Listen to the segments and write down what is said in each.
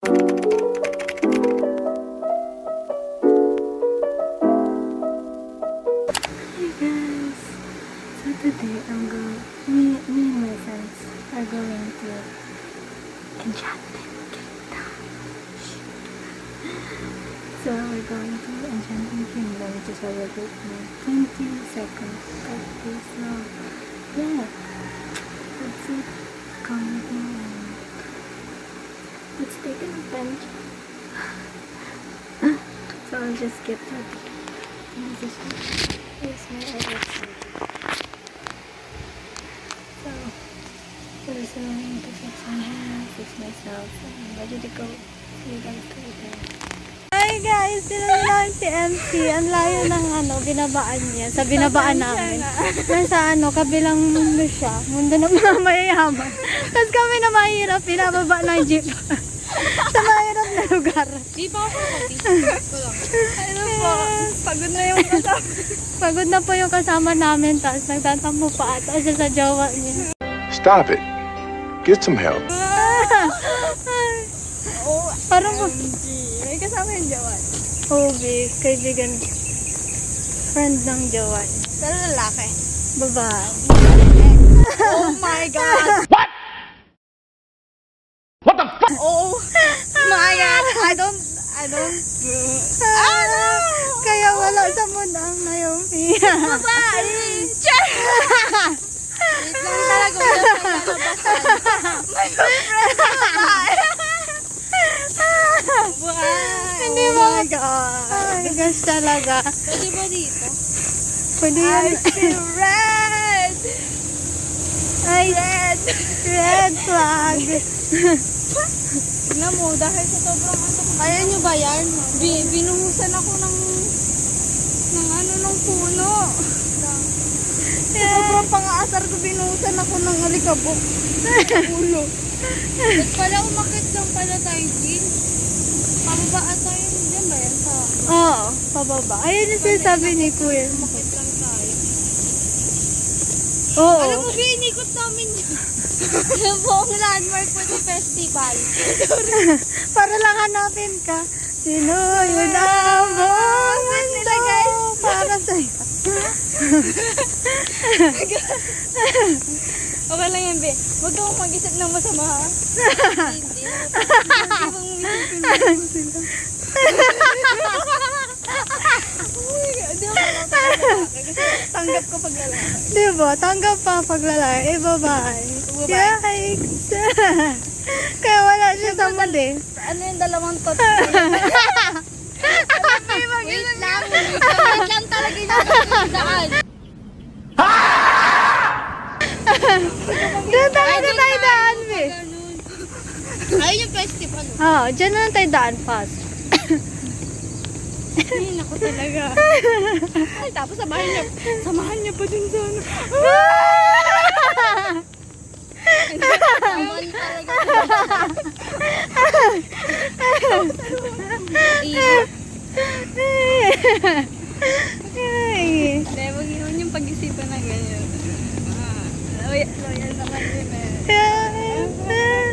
Today me and my friends are going to Enchanted Kingdom. So we're going to Enchanted Kingdom to celebrate my 22nd birthday. So yeah, let's see, come with me and let's take an adventure. So I'll just get ready. Here's my outfit. So I'm going to fix my hair, fix myself, and I'm ready to go. See you guys later. Hi guys! Tinanong lang si MC. Ang layo ng binabaan niya. Sa binabaan namin. Nasa kabilang mundo siya. Mundo ng mga mayayaman. Tapos kami na mahirap, pinababa ng jeep. Sa mahirap na lugar. Di ba ako pati? Ano po? Pagod na yung kasama. Pagod na po yung kasama namin. Tapos nagtatampo pa ata siya sa jowa niya. Stop it. Get some help. Parang May kasama yung jawan. hobby, kaibigan, friend ng jowa. Pero lalaki. Babae. Oh my God! What the fuck? Oh my God! I don't... Kaya wala sa mundo ang Naomi. Babae! Char! Wait lang talaga. Wala tayong lalabasan. My friend! Babae! Hindi Oh mo. my God! Ay, gosh talaga. Pwede ba dito? Pwede yan. I feel red! Ay, red flag. Tignan mo, dahil sa sobrang kaya nyo ba yan? Binuhusan ako ng puno. Sa sobrang pang-aasar ko, binuhusan ako ng alikabok. Puno. Ba't pala umakit lang pala tayo, Jean? Pababa tayo dyan ba yan sa... Oo, pababa. Ayun yung sinasabi ni Kuya. Umakit lang tayo. Oo. Alam mo, inikot namin yun. Yung buong landmark for the festival. Para lang hanapin ka. Sino yun ang buong Sila, guys. para sa'yo. Okay lang yan, be. Huwag kang mag-isip ng masama, ha? Hindi. Huwag kang isipin mo. Hindi ako lalaki kasi tanggap ko pag lalaki. Diba? Tanggap pa pag lalaki. Eh, babae. Babae. Yikes. Kaya wala siya sa mali. Ano yung dalawang tot? Wait lang. Wait lang talaga yung daan. Doon talaga tayo daan, be. Ayun yung festival. Oo, dyan na lang tayo daan fast. Ay, naku talaga. Ay, tapos samahan niya pa dun sa ano. Samahan talaga. Ay. Hindi, wag yun yung pag-isipan na ganyan. Loyal naman yun eh.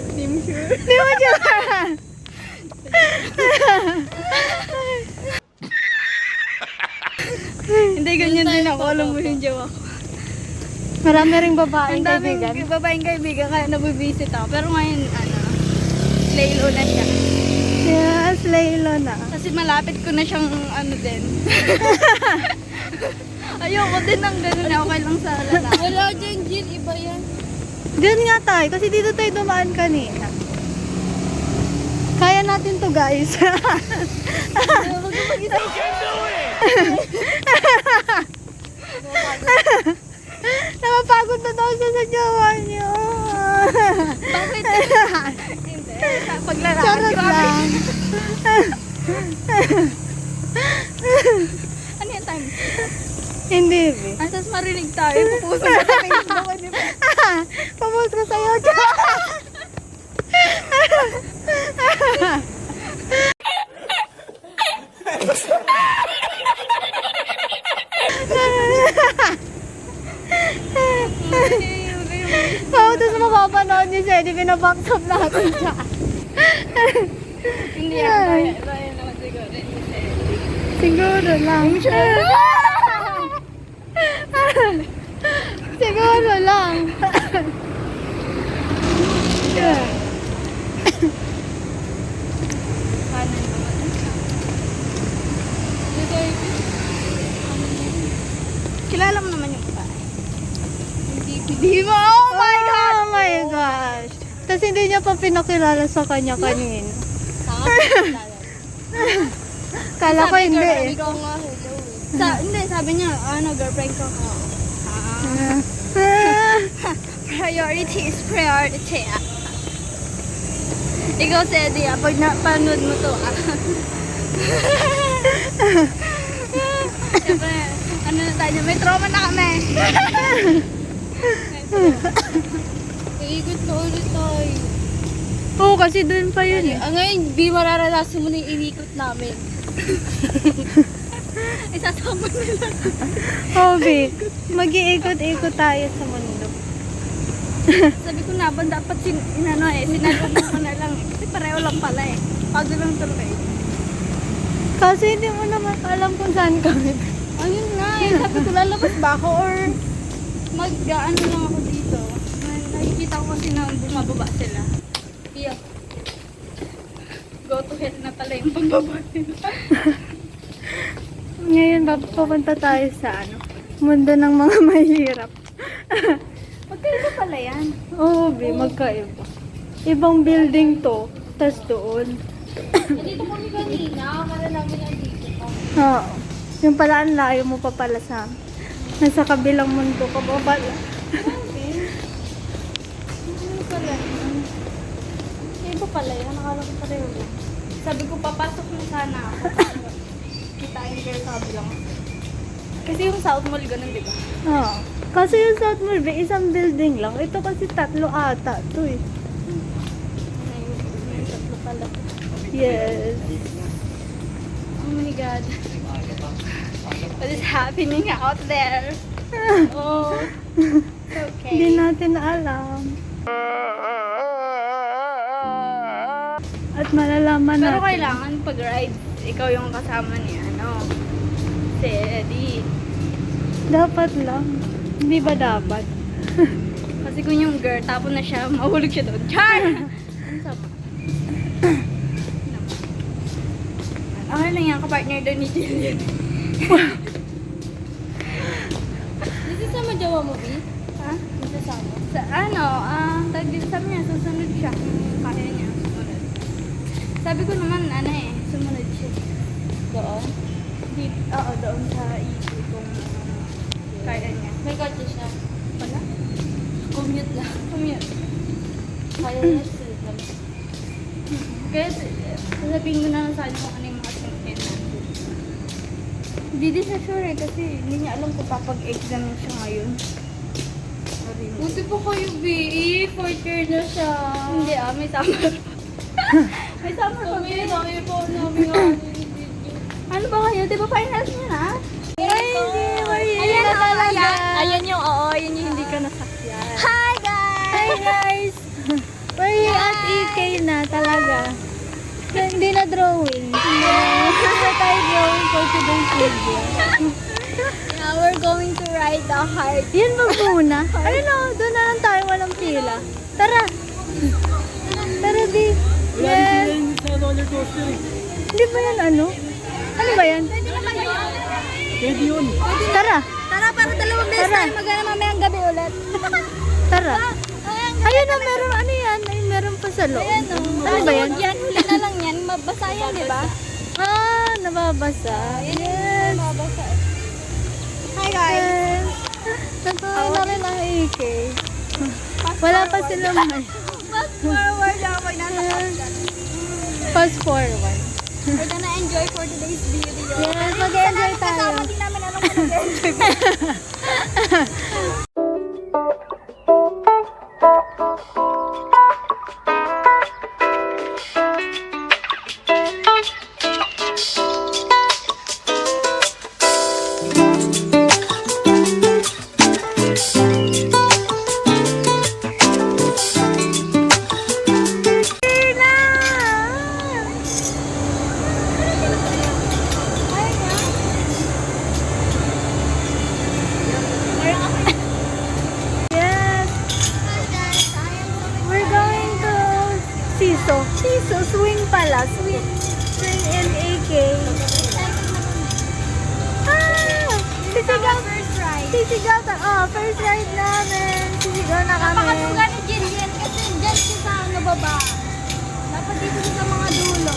Hindi mo sure. Di mo sure. Hindi, ganyan din ako. Alam mo yung jowa ko. Marami ring babaeng Ang daming kaibigan. babaeng kaibigan kaya nabibisit ako. Pero ngayon, laylo na siya. Yes, Laylo na. Kasi malapit ko na siyang din. Ayoko din ng ganun. Okay lang sa lalaki. Wala dyan, Jill. Iba yan. Diyan nga tayo, kasi dito tayo dumaan kanina. Kaya natin to, guys. Huwag ka mag-isip. Napapagod na daw siya sa jowa niyo. Bakit? Hindi. Paglalaki. Charot lang. Ano yung time? Hindi, be. Tapos marinig tayo. Pupuso na kami. Pamus ko sa'yo. Oo, tapos mapapanood niyo siya. Hindi pinaback up natin siya. Ryan naman siguro. Siguro lang. Siguro lang. Yeah. Kanan naman. Kilala mo naman yung babae. Hindi mo. Oh my God! Oh my gosh. Tapos hindi niya pa pinakilala sa kanya kanina. Kala ko hindi eh. Ikaw nga hello eh. Hindi, sabi niya, girlfriend ko ako. Priority is priority. Ikaw, Sedi, pag napanood mo to, Siyempre, ano na tayo, may trauma na kami. Iikot na ulit tayo. Oo, kasi doon pa yun eh. Ngayon, di mararanasan mo na yung inikot namin. Isasama nila. Hobi, mag-iikot-ikot tayo sa mundo. Sabi ko na, dapat sinalog mo na lang eh. Kasi pareho lang pala eh. Pag lang tuloy. Kasi hindi mo naman alam kung saan kami. Ayun nga eh. Sabi ko, lalabas ba ako or mag-ano lang ako dito. Nakikita ko kasi na bumababa sila. Iya. Go to hell na pala yung pagbaba nila. Ngayon, pupunta tayo sa mundo ng mga mahirap. Magkaiba pala yan. Oo, magkaiba. Ibang building to, tas doon. Dito kami kanina. Akala namin nandito pa. Oo. Yung pala, ang layo mo pa pala sa nasa kabilang mundo ka pa pala. Ano pala yan? Iba pala yan. Akala ko pareho lang. Sabi ko, papasok na sana ako. Kitain kayo sa kabilang. Kasi yung South Mall ganun, di ba? Oo. Kasi yung South Mall, isang building lang. Ito kasi 3 ata to eh. May tatlo pala. Yes. Oh my God. What is happening out there? Oh. Okay. Hindi natin alam. At malalaman Pero natin. kailangan pag-ride, ikaw yung kasama ni si Eddie. Dapat lang. Hindi ba dapat? Kasi kung yung girl, tapon na siya, mahulog siya doon. Char! Ano sama? Okay lang yan, kapartner doon ni Jillian. Nasasama jawa mo, B? Ha? Nasasama? Sa tag dito sabi niya, susunod siya. Kaya niya, sumunod. Sabi ko naman, sumunod siya. Doon? Oo, doon sa issue kung kaya niya. May kotse siya. Wala? Commute lang. Commute. Kaya niya sila. Kaya sasabihin ko na lang sa akin kung ano yung mga sinkin natin. Hindi din siya sure eh, kasi hindi niya alam kung papag-exam niya siya ngayon. Buti po kayo, B.E. 4th year na siya. Hindi may summer. May summer pa. Kami po namin ano ba kayo? Di ba finals niya na? Ay, hindi. Ayan na talaga. Ayan yung ayan yung hindi ka nasakyan. Hi, guys! Hi, guys! We're here at EK na talaga. Hindi na drawing. Hindi na tayo drawing for today's video. Yeah, we're going to ride the heart. Yan ba muna? Ano na, doon na lang tayo, walang pila. Tara! Tara, di. Yes! Hindi ba yan ano? Ano ba yan? Pwede yun. Tara! Tara, para dalawang beses Tara. tayo magana mamayang gabi ulit. Tara! Ayun na, meron ano yan? Ay, meron pa sa loob. Ayan o. Ano ba yan? Yan, huli na lang yan. Mabasa yan, di ba? Ah, nababasa. Yes! Mabasa. Hi guys. Yes! Natuloy na rin ang EK. Wala pa sila man. Fast forward ako pag nasa kapsyan. Fast forward. We're gonna enjoy for today's video. Yes, mag-enjoy tayo. Kasama din namin alam mo mag-enjoy. pala, Swing and AK. Sisigaw. First ride. Sisigaw ta. Oh, first ride namin. Sisigaw na kami. Napakasuga ni Jillian kasi dyan siya sa baba. Dapat dito siya sa mga dulo.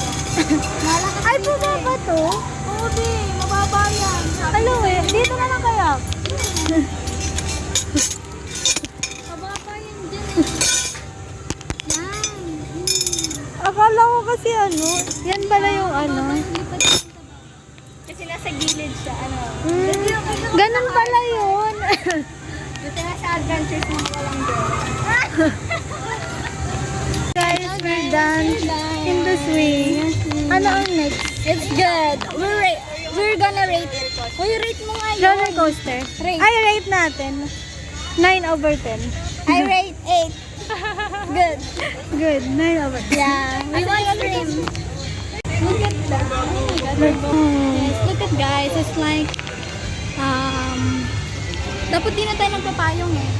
Malakas Ay, dito bumaba to? Oo, di. Mababa yan. Hello eh. Dito na lang kaya. Mababa yan dyan eh. Yan. Akala ko kasi ano. Yan pala yung ano. Kasi nasa gilid siya. Ano? Ganun pala yun. Dito na sa adventures mga walang girl. Guys, we're done in the swing. Ano ang next? It's good. We're gonna rate it. Uy, rate mo nga yun. Roller coaster. Rate. Ay, rate natin. 9/10. I rate 8. Good. Good. 9/10. Yeah. We want to dream. Look at that. Oh my God. Yes, look at guys. It's like, dapat di na tayo nagpapayong eh.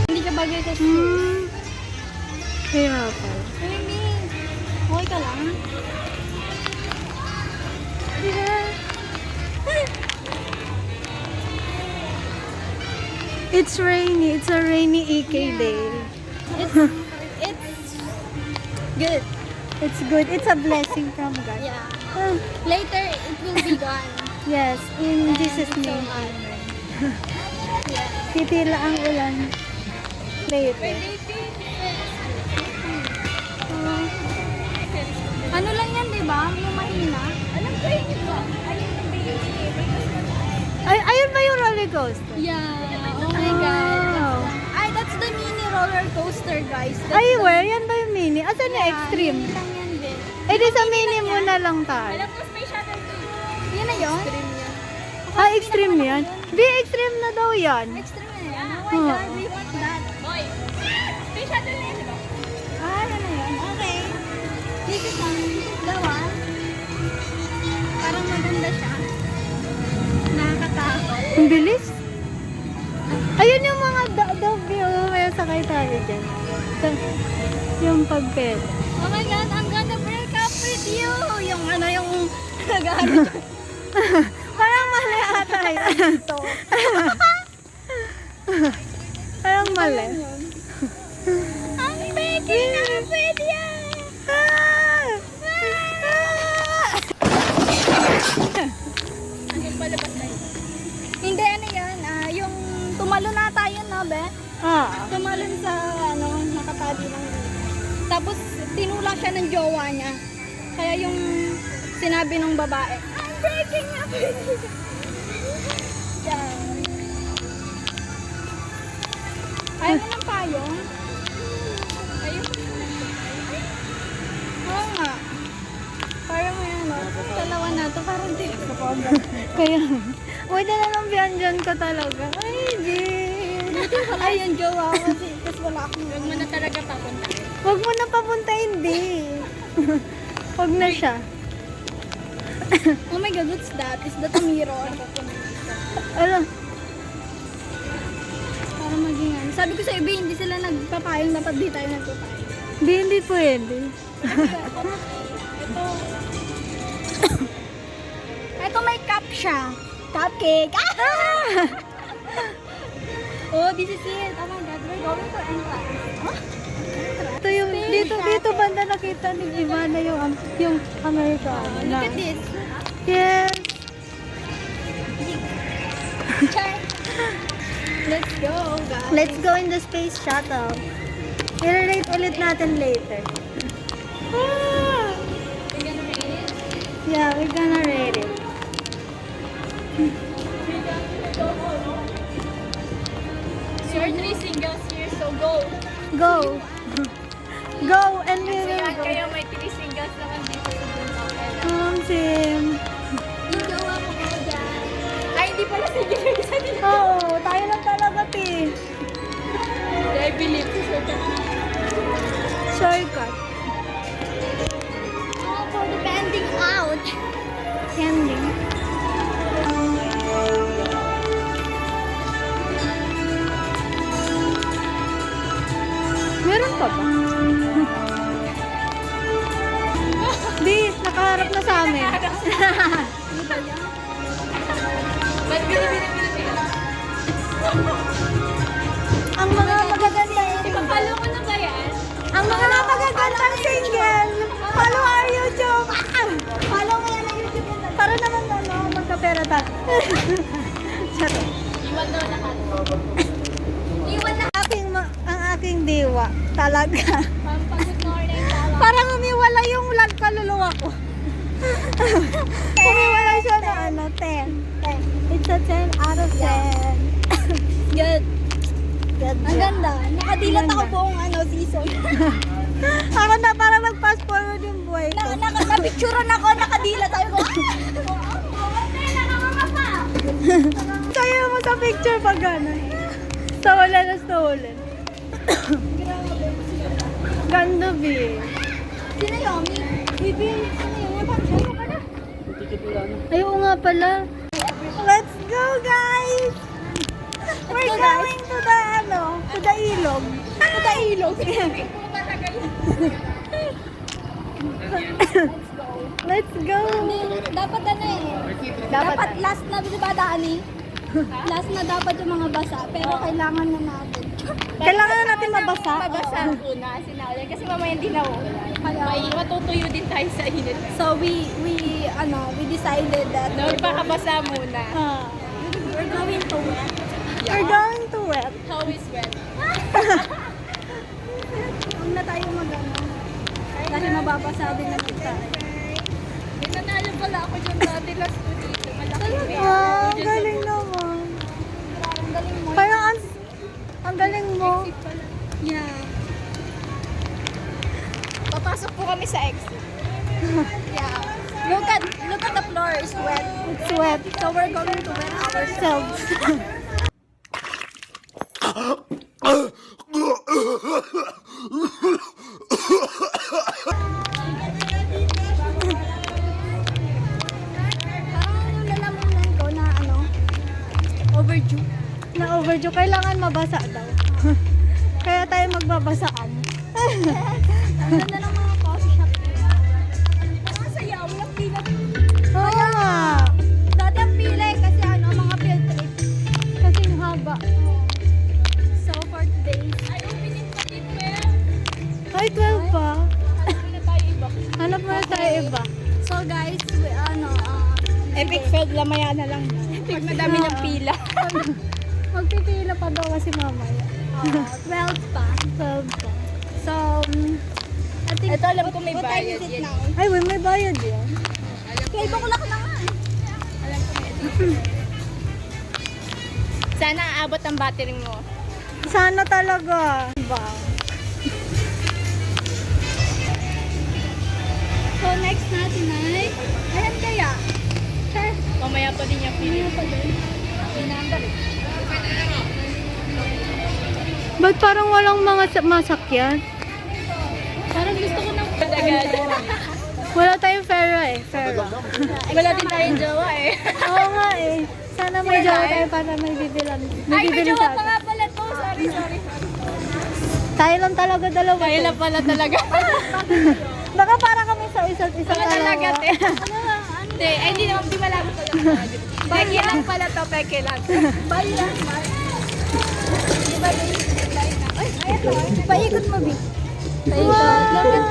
Hindi ka bagay sa school. Kaya pala. Baby, okay ka lang? It's rainy. It's a rainy EK day. It's good. It's good. It's a blessing from God. Yeah. Ah, Later, it will be gone. yes, in And Jesus' it's so name. hot. Amen. Yeah. Titila ang ulan. Later. Ano lang yan, di ba? Yung mahina. Alam ko yun ba? Ayun yung baby. Ay, ayun ba yung roller coaster? Yeah. Oh my God. Wow. Ay, that's the mini roller coaster, guys. That's Ay, the- where? Yan ba yung mini? Asan yung Yeah, extreme? mini lang yan din. Eh, di sa mini muna lang tayo. Alam ko, may shuttle to. Yan na yun? Extreme yan. Ah, extreme yan? Di, extreme na daw yan. Extreme na yan. Oh my Oo. God, we want that. Boy, may shuttle na yan, di ba? Ah, yan na yun. Okay. This is the one. Parang maganda siya. Nakakatakot. Ang bilis. Ayun yung mga dove yung may sakay tayo dyan. Yung pagpet. Oh my God, I'm gonna break up with you. Yung ano, yung nag-ano. Parang mali ata yun. Parang mali. I'm breaking up with you. Anong palabas na yun? Hindi, ano yan? Yung tumalo na tayo, no, be? Ah. Tumalon sa, ano, nakatabi lang. Tapos, tinulak siya ng jowa niya. Kaya yung sinabi ng babae, I'm breaking up with you. Yan. Ayaw mo ng payong? Ayaw mo Oo nga. Parang may ano, dalawa na to, parang di ko pa. Kaya, wala na lang biyan ko talaga. Ay, Jin. Ay, yung jowa ko kasi, kasi wala akong Huwag mo na talaga papunta. Huwag mo na papunta, hindi. Huwag na siya. Oh my God, what's that? Is that a mirror? Alam, Para maging ano. Sabi ko sa iba, hindi sila nagpapayong, dapat di tayo nagpapayong. hindi pwede. Ito may cup siya. Cupcake. Ah! Oh, this is it. Oh my God, we're going to entrance. Huh? Ito yung, dito banda nakita ni Ivana yung Amerikano. Look at this. Yes. Char. Let's go, guys. Let's go in the space shuttle. I-rate ulit natin later. Ah! We're gonna read it. Yeah, we're gonna rate it. You're 3 singles here, so go. Go. Go and we will Yan go. kayo, may 3 singles naman dito sa Bunok. Sim. Yung gawa mo kayo dyan. Ay, hindi pala sige yung isa nila. Oo, tayo lang talaga, Pi. I believe ko sa Shortcut. Oh, for the bending out. Ending. pa ba? Di, nakaharap na sa amin. Ba't binibili? Ang mga magaganda Ipapalo mo na ba yan? ang mga magagandang single, follow our YouTube. Follow mo yan ang YouTube. Para naman magkapera tayo. Charot. Iwan daw lahat. Iwan na. Ang aking diwa, talaga. Pampagod na rin tawa. Parang umiwala yung kaluluwa ko. Umiwala siya na 10. It's a 10 out of 10. Good. Good Ang job. ganda. Nakadilat ako Ganda. buong season. Ako na para mag-fast forward yung buhay ko. Napicturean ako, nakadilat tayo ko. Kaya mo sa picture pag gano'n. Stolen na stolen. Ganda, B. Sino Yomi? Bibi, sino yun? Parang siya ka na. Ayoko nga pala. Let's go, guys! We're going to the ilog. To the ilog. Let's go! Dapat Dapat last na di ba Dani? Last na dapat yung mga basa, pero kailangan na natin. Kailangan na natin mabasa. Mabasa una, sinaulan. Kasi mamaya hindi na kaya matutuyo din tayo sa init. So we decided that magpakabasa muna. We're going to wet. We're going to wet. How is wet? Huwag na tayo mag-ano. Dahil mababasa din na tayo. May nanalo pala ako dyan dati last ko dito. Malaki eh. Wow, ang galing naman. Ang galing mo. Parang ang galing mo. Yeah. Papasok po kami sa exit. Yeah. Look at the floor is wet. It's wet. So we're going to wet ourselves. Selves. Parang yung lalamunan ko na overdue. Na overdue. Kailangan mabasa daw. Kaya tayo magbabasaan. Ang ganda ng mga coffee shop. Ang saya, walang pila. Oo nga. Dati ang pila eh, kasi mga field trip. Kasi yung haba. So for today, ay opening pa din 12. Ay, 12 pa. Hanapin na tayo iba. Hanap mo na tayo iba. So guys, epic fail, lamaya na lang. Pag madami ng pila. Magpipila pa daw kasi mamaya. 12 pa. 12 pa. So, I think, ito alam ko may bayad yan. Ay, may bayad yan. 12 ako lang na nga. Alam ko may Sana aabot ang battery mo. Sana talaga. Wow. So next natin ay, ayan kaya. Mamaya pa din yung feeling. Mamaya pa din. Pinambar eh. Ba't parang walang mga masakyan? Parang gusto ko ng agad. Wala tayong Ferra eh. Ferra. Wala din tayong jowa eh. Oo nga eh. Sana may jowa tayo para may bibilan. Ay, may bibili jowa sa pa atin. nga pala to. Sorry. Tayo lang talaga dalawa. Tayo lang pala talaga. Baka para kami sa isa't isa Baka talaga, te. dalawa. Hindi, ay hindi naman, di malapit ko lang. Peke lang pala to, peke lang. Bye lang, bye. Di ba, ay, ayan o. Paikot mo, Bi. Paikot.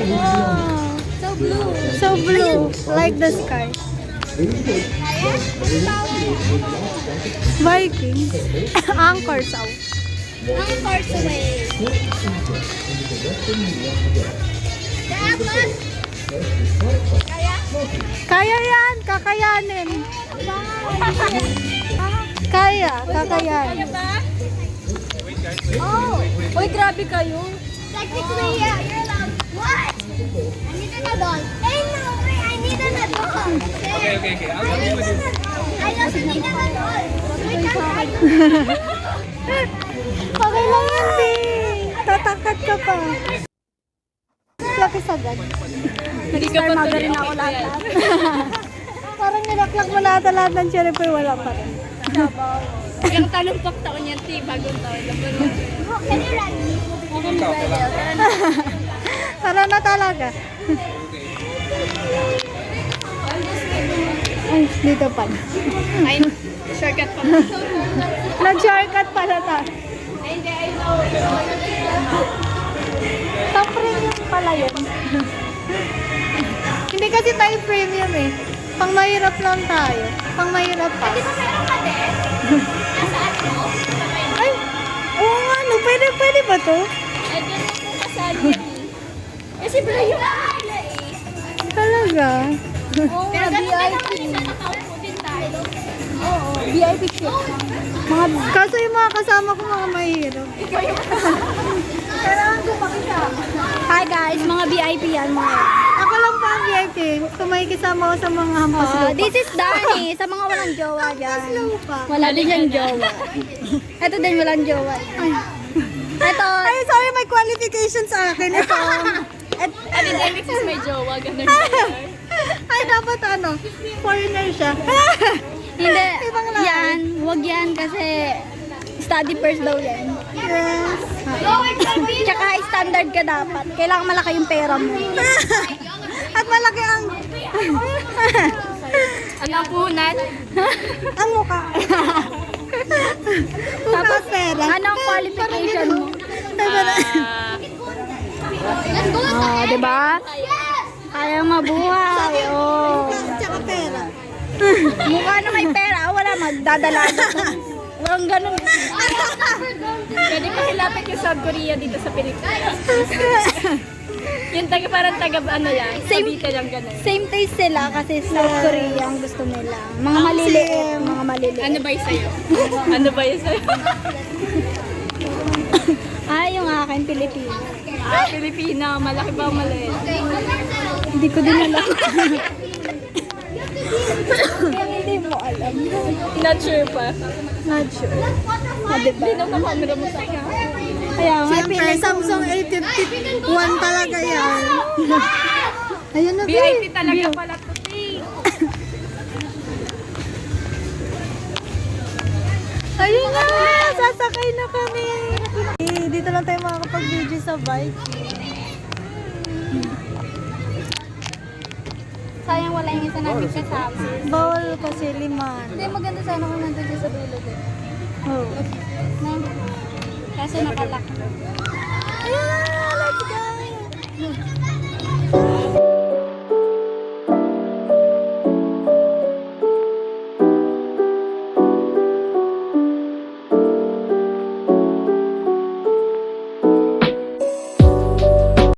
Wow. So blue. So blue. Like the sky. Ayan, Vikings. Anchors out. ang cars away. Dapat. Kaya? Kaya yan. Kakayanin. Kaya. Kakayanin. Kaya ba? Oh! Uy, grabe kayo. Technically, yeah, you're allowed. What? I need an adult. Hey, no, wait, I need an adult. Okay. I also need an adult. We can't Okay lang yan, Bi. Tatakat ka pa. Laki sagad. Nag-star mother rin ako lahat. Parang nilaklak mo lahat ng cherry pie, wala pa rin. Yung talumpok taon yan, ti, bagong taon. Can you run me? Tara na talaga. Ay, dito pala. Ay, shortcut pa. Nag-shortcut pala ta. Top premium pala yun. Hindi kasi tayo premium eh. Pang mahirap lang tayo. Pang mahirap pa. Di ba meron ka din? Nasaan mo? Ay, oo nga no. Pwede ba to? Ay, doon na po kasali. Kasi bro, yung nila eh. Talaga? Oo, pero ganun din naman isa nakaupo din tayo. Oo, VIP ship. Kaso yung mga kasama ko mga mahirap. kailangan ko makisama. Hi guys, mga VIP yan mga. Ako lang pa ang VIP. Kumakisama ko sa mga hampas lupa. This is Danny, sa mga walang jowa dyan. lupa. Wala din yung jowa. Ito din walang jowa. Ay. Ito, Ay, sorry, may qualification sa akin. Ito. academics is may jowa, ganun. Ay, dapat ano, foreigner siya. Hindi, Ibang lahi. yan, wag yan kasi study first daw yan. Yes. Tsaka standard ka dapat. Kailangan malaki yung pera mo. At malaki ang... Anong punan? ang mukha. Tapos pera. Anong qualification mo? Oh, di ba? Kaya mabuhay. Oh. Tsaka pera. Mukha na may pera, wala magdadala. Walang ganun. Pwede pa hilapit yung South Korea dito sa Pilipinas. Yung parang taga ano lang, Cavite lang ganun. Same taste sila kasi South Korea ang gusto nila. Mga maliliit, mga maliliit. Ano ba yung sa'yo? ano ba yung sa'yo? Yung akin, Pilipino. Pilipino. Malaki ba o maliit? Hindi ko din alam. Hindi mo alam. Not sure pa. Not sure. Diba? Hindi na camera mo sa akin. Kaya nga, Siyempre, Samsung A51 talaga yan. Ayun na, VIP babe. talaga pala to. Ayun na, sasakay na kami. Dito lang tayo makakapag-video sa bike. Sayang wala yung isa namin kasama. Bawal kasi liman. Hindi, maganda sana kung nandun dyan sa dulo din. Oh. Na, kaso nakalak.